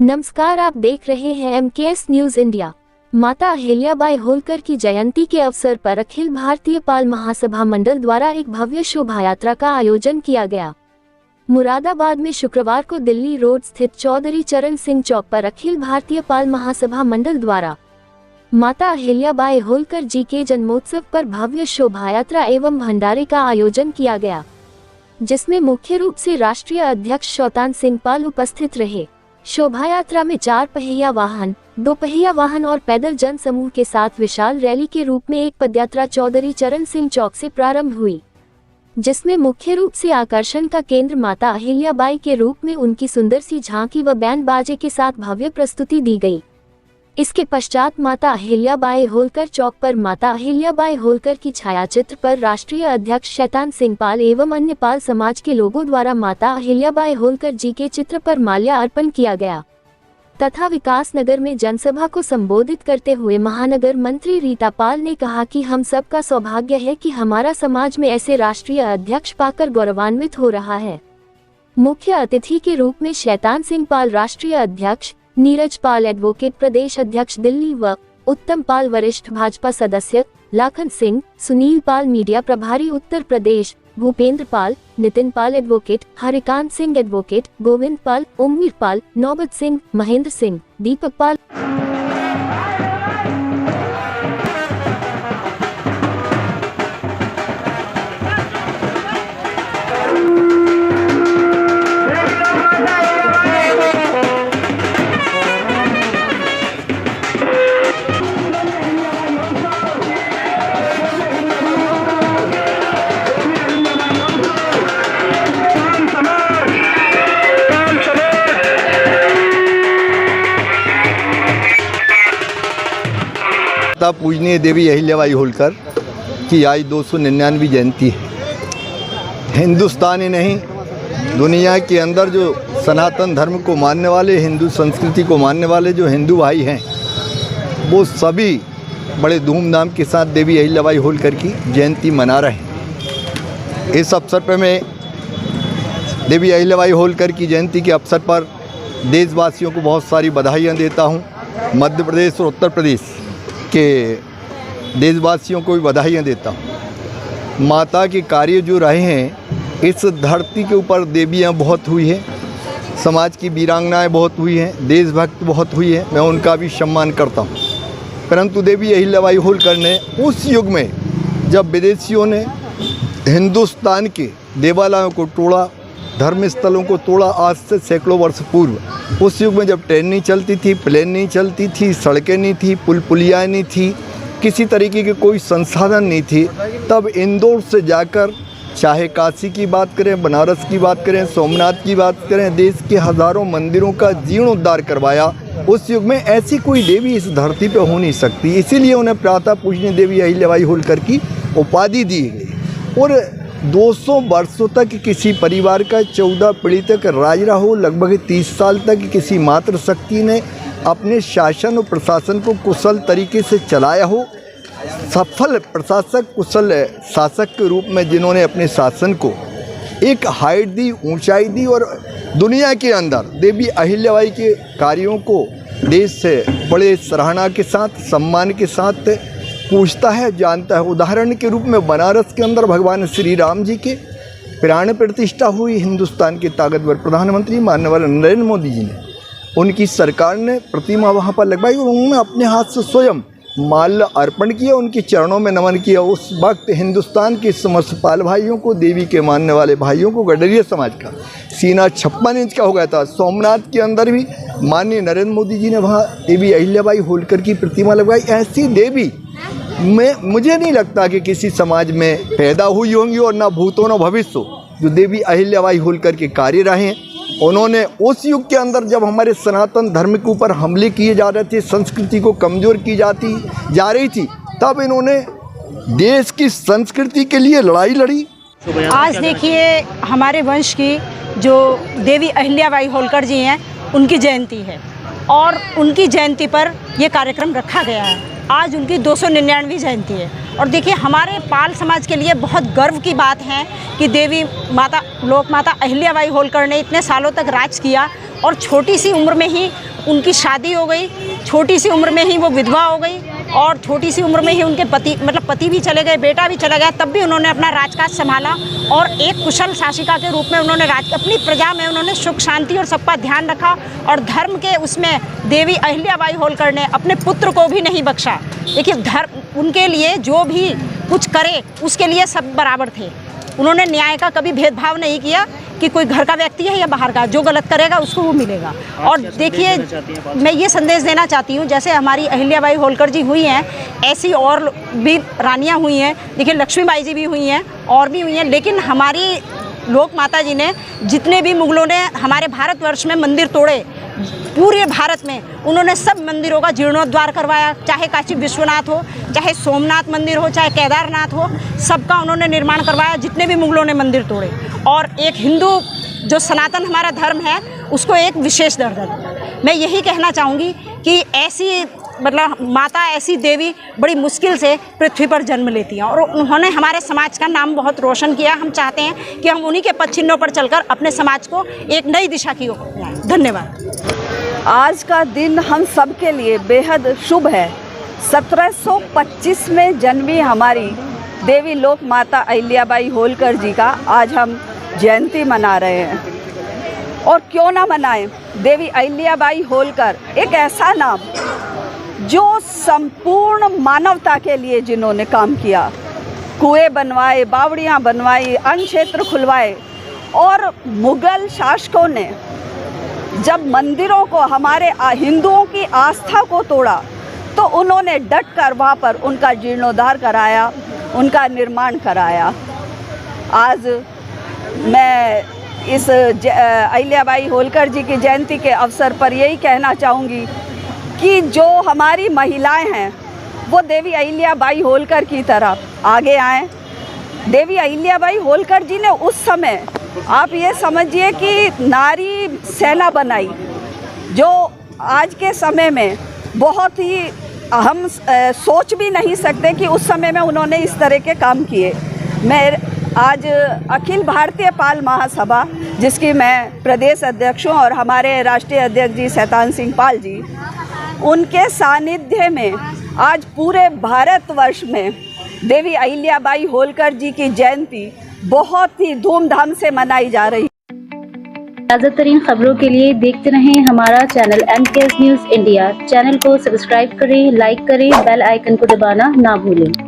नमस्कार, आप देख रहे हैं MKS न्यूज इंडिया। माता अहिल्याबाई होलकर की जयंती के अवसर पर अखिल भारतीय पाल महासभा मंडल द्वारा एक भव्य शोभा यात्रा का आयोजन किया गया। मुरादाबाद में शुक्रवार को दिल्ली रोड स्थित चौधरी चरण सिंह चौक पर अखिल भारतीय पाल महासभा मंडल द्वारा माता अहिल्याबाई होलकर जी के जन्मोत्सव पर भव्य शोभा यात्रा एवं भंडारे का आयोजन किया गया, जिसमें मुख्य रूप से राष्ट्रीय अध्यक्ष शैतान सिंह पाल उपस्थित रहे। शोभा यात्रा में 4 पहिया वाहन, 2 पहिया वाहन और पैदल जन समूह के साथ विशाल रैली के रूप में एक पदयात्रा चौधरी चरण सिंह चौक से प्रारंभ हुई, जिसमें मुख्य रूप से आकर्षण का केंद्र माता अहिल्याबाई के रूप में उनकी सुंदर सी झांकी व बैंड बाजे के साथ भव्य प्रस्तुति दी गई। इसके पश्चात माता अहिल्याबाई होलकर चौक पर माता अहिल्याबाई होलकर की छायाचित्र पर राष्ट्रीय अध्यक्ष शैतान सिंह पाल एवं अन्य पाल समाज के लोगों द्वारा माता अहिल्याबाई होलकर जी के चित्र पर माल्या अर्पण किया गया तथा विकास नगर में जनसभा को संबोधित करते हुए महानगर मंत्री रीता पाल ने कहा कि हम सबका सौभाग्य है कि हमारा समाज में ऐसे राष्ट्रीय अध्यक्ष पाकर गौरवान्वित हो रहा है। मुख्य अतिथि के रूप में शैतान सिंह पाल राष्ट्रीय अध्यक्ष, नीरज पाल एडवोकेट प्रदेश अध्यक्ष दिल्ली व उत्तम पाल वरिष्ठ भाजपा सदस्य, लाखन सिंह, सुनील पाल मीडिया प्रभारी उत्तर प्रदेश, भूपेंद्र पाल, नितिन पाल एडवोकेट, हरिकांत सिंह एडवोकेट, गोविंद पाल, उम्मीर पाल, नौबत सिंह, महेंद्र सिंह, दीपक पाल। पूजनीय देवी अहिल्याबाई होलकर की आज 299वीं जयंती है। हिंदुस्तान ही नहीं, दुनिया के अंदर जो सनातन धर्म को मानने वाले, हिंदू संस्कृति को मानने वाले जो हिंदू भाई हैं, वो सभी बड़े धूमधाम के साथ देवी अहिल्याबाई होलकर की जयंती मना रहे हैं। इस अवसर पर मैं देवी अहिल्याबाई होलकर की जयंती के अवसर पर देशवासियों को बहुत सारी बधाइयाँ देता हूँ। मध्य प्रदेश और उत्तर प्रदेश के देशवासियों को भी बधाइयाँ देता हूँ। माता के कार्य जो रहे हैं, इस धरती के ऊपर देवियाँ बहुत हुई हैं, समाज की वीरांगनाएँ बहुत हुई हैं, देशभक्त बहुत हुई हैं, मैं उनका भी सम्मान करता हूँ। परंतु देवी अहिल्याबाई होलकर ने उस युग में जब विदेशियों ने हिंदुस्तान के देवालयों को तोड़ा, धर्म स्थलों को तोड़ा, आज से सैकड़ों वर्ष पूर्व, उस युग में जब ट्रेन नहीं चलती थी, प्लेन नहीं चलती थी, सड़कें नहीं थी, पुल पुलियाँ नहीं थी, किसी तरीके के कोई संसाधन नहीं थी, तब इंदौर से जाकर चाहे काशी की बात करें, बनारस की बात करें, सोमनाथ की बात करें, देश के हज़ारों मंदिरों का जीर्णोद्धार करवाया। उस युग में ऐसी कोई देवी इस धरती पर हो नहीं सकती, इसीलिए उन्हें प्रातः पूजनीय देवी अहिल्याबाई होलकर की उपाधि दी गई। और 200 वर्षों तक किसी परिवार का 14 पीढ़ी तक राज रहा हो, लगभग 30 साल तक किसी मातृशक्ति ने अपने शासन और प्रशासन को कुशल तरीके से चलाया हो। सफल प्रशासक, कुशल शासक के रूप में जिन्होंने अपने शासन को एक हाइट दी, ऊंचाई दी, और दुनिया के अंदर देवी अहिल्याबाई के कार्यों को देश से बड़े सराहना के साथ, सम्मान के साथ पूछता है, जानता है। उदाहरण के रूप में बनारस के अंदर भगवान श्री राम जी के प्राण प्रतिष्ठा हुई। हिंदुस्तान के ताकतवर प्रधानमंत्री माननीय नरेंद्र मोदी जी ने, उनकी सरकार ने प्रतिमा वहाँ पर लगवाई और उन्होंने अपने हाथ से स्वयं माल्य अर्पण किया, उनके चरणों में नमन किया। उस वक्त हिंदुस्तान के समस्त पाल भाइयों को, देवी के मानने वाले भाइयों को, गडरिया समाज का सीना 56 इंच का हो गया था। सोमनाथ के अंदर भी माननीय नरेंद्र मोदी जी ने वहाँ देवी अहिल्याबाई होलकर की प्रतिमा लगवाई। ऐसी देवी मुझे नहीं लगता कि किसी समाज में पैदा हुई होंगी, और ना भूतो ना भविष्य, जो देवी अहिल्याबाई होलकर के कार्य रहे हैं। उन्होंने उस युग के अंदर जब हमारे सनातन धर्म के ऊपर हमले किए जा रहे थे, संस्कृति को कमज़ोर की जा रही थी, तब इन्होंने देश की संस्कृति के लिए लड़ाई लड़ी। आज देखिए, हमारे वंश की जो देवी अहिल्याबाई होलकर जी हैं, उनकी जयंती है और उनकी जयंती पर यह कार्यक्रम रखा गया है। आज उनकी 299वीं जयंती है और देखिए, हमारे पाल समाज के लिए बहुत गर्व की बात है कि देवी माता, लोक माता अहिल्याबाई होलकर ने इतने सालों तक राज किया और छोटी सी उम्र में ही उनकी शादी हो गई, छोटी सी उम्र में ही वो विधवा हो गई और छोटी सी उम्र में ही उनके पति भी चले गए, बेटा भी चला गया, तब भी उन्होंने अपना राजकाज संभाला और एक कुशल शासिका के रूप में उन्होंने अपनी प्रजा में उन्होंने सुख शांति और सबका ध्यान रखा। और धर्म के उसमें देवी अहिल्याबाई होलकर ने अपने पुत्र को भी नहीं बख्शा। देखिए, धर्म उनके लिए जो भी कुछ करे उसके लिए सब बराबर थे। उन्होंने न्याय का कभी भेदभाव नहीं किया कि कोई घर का व्यक्ति है या बाहर का, जो गलत करेगा उसको वो मिलेगा। और देखिए, मैं ये संदेश देना चाहती हूँ, जैसे हमारी अहिल्याबाई होलकर जी हुई हैं, ऐसी और भी रानियाँ हुई हैं। देखिए, लक्ष्मीबाई जी भी हुई हैं और भी हुई हैं, लेकिन हमारी लोक माता जी ने जितने भी मुगलों ने हमारे भारतवर्ष में मंदिर तोड़े, पूरे भारत में उन्होंने सब मंदिरों का जीर्णोद्धार करवाया। चाहे काशी विश्वनाथ हो, चाहे सोमनाथ मंदिर हो, चाहे केदारनाथ हो, सबका उन्होंने निर्माण करवाया, जितने भी मुगलों ने मंदिर तोड़े। और एक हिंदू जो सनातन हमारा धर्म है उसको एक विशेष दर्जा दिया। मैं यही कहना चाहूँगी कि ऐसी माता, ऐसी देवी बड़ी मुश्किल से पृथ्वी पर जन्म लेती हैं और उन्होंने हमारे समाज का नाम बहुत रोशन किया। हम चाहते हैं कि हम उन्हीं के पद चिन्हों पर चलकर अपने समाज को एक नई दिशा की ओर लाएं। धन्यवाद। आज का दिन हम सब के लिए बेहद शुभ है। 1725 में जन्मी हमारी देवी लोक माता अहिल्याबाई होलकर जी का आज हम जयंती मना रहे हैं। और क्यों ना मनाएं, देवी अहिल्याबाई होलकर एक ऐसा नाम जो संपूर्ण मानवता के लिए जिन्होंने काम किया, कुएं बनवाए, बावड़ियाँ बनवाई, अन्न क्षेत्र खुलवाए। और मुग़ल शासकों ने जब मंदिरों को, हमारे हिंदुओं की आस्था को तोड़ा, तो उन्होंने डट कर वहाँ पर उनका जीर्णोद्धार कराया, उनका निर्माण कराया। आज मैं इस अहिल्याबाई होलकर जी की जयंती के अवसर पर यही कहना चाहूँगी कि जो हमारी महिलाएं हैं वो देवी अहिल्याबाई होलकर की तरफ आगे आएँ। देवी अहिल्याबाई होलकर जी ने उस समय, आप ये समझिए कि नारी सेना बनाई, जो आज के समय में बहुत ही हम सोच भी नहीं सकते कि उस समय में उन्होंने इस तरह के काम किए। मैं आज अखिल भारतीय पाल महासभा, जिसकी मैं प्रदेश अध्यक्ष हूँ, और हमारे राष्ट्रीय अध्यक्ष जी शैतान सिंह पाल जी, उनके सानिध्य में आज पूरे भारतवर्ष में देवी अहिल्याबाई होलकर जी की जयंती बहुत ही धूमधाम से मनाई जा रही है। ताज़ा तरीन खबरों के लिए देखते रहें हमारा channel MKS news India. Channel को सब्सक्राइब करें, लाइक करें, बेल आइकन को दबाना ना भूलें।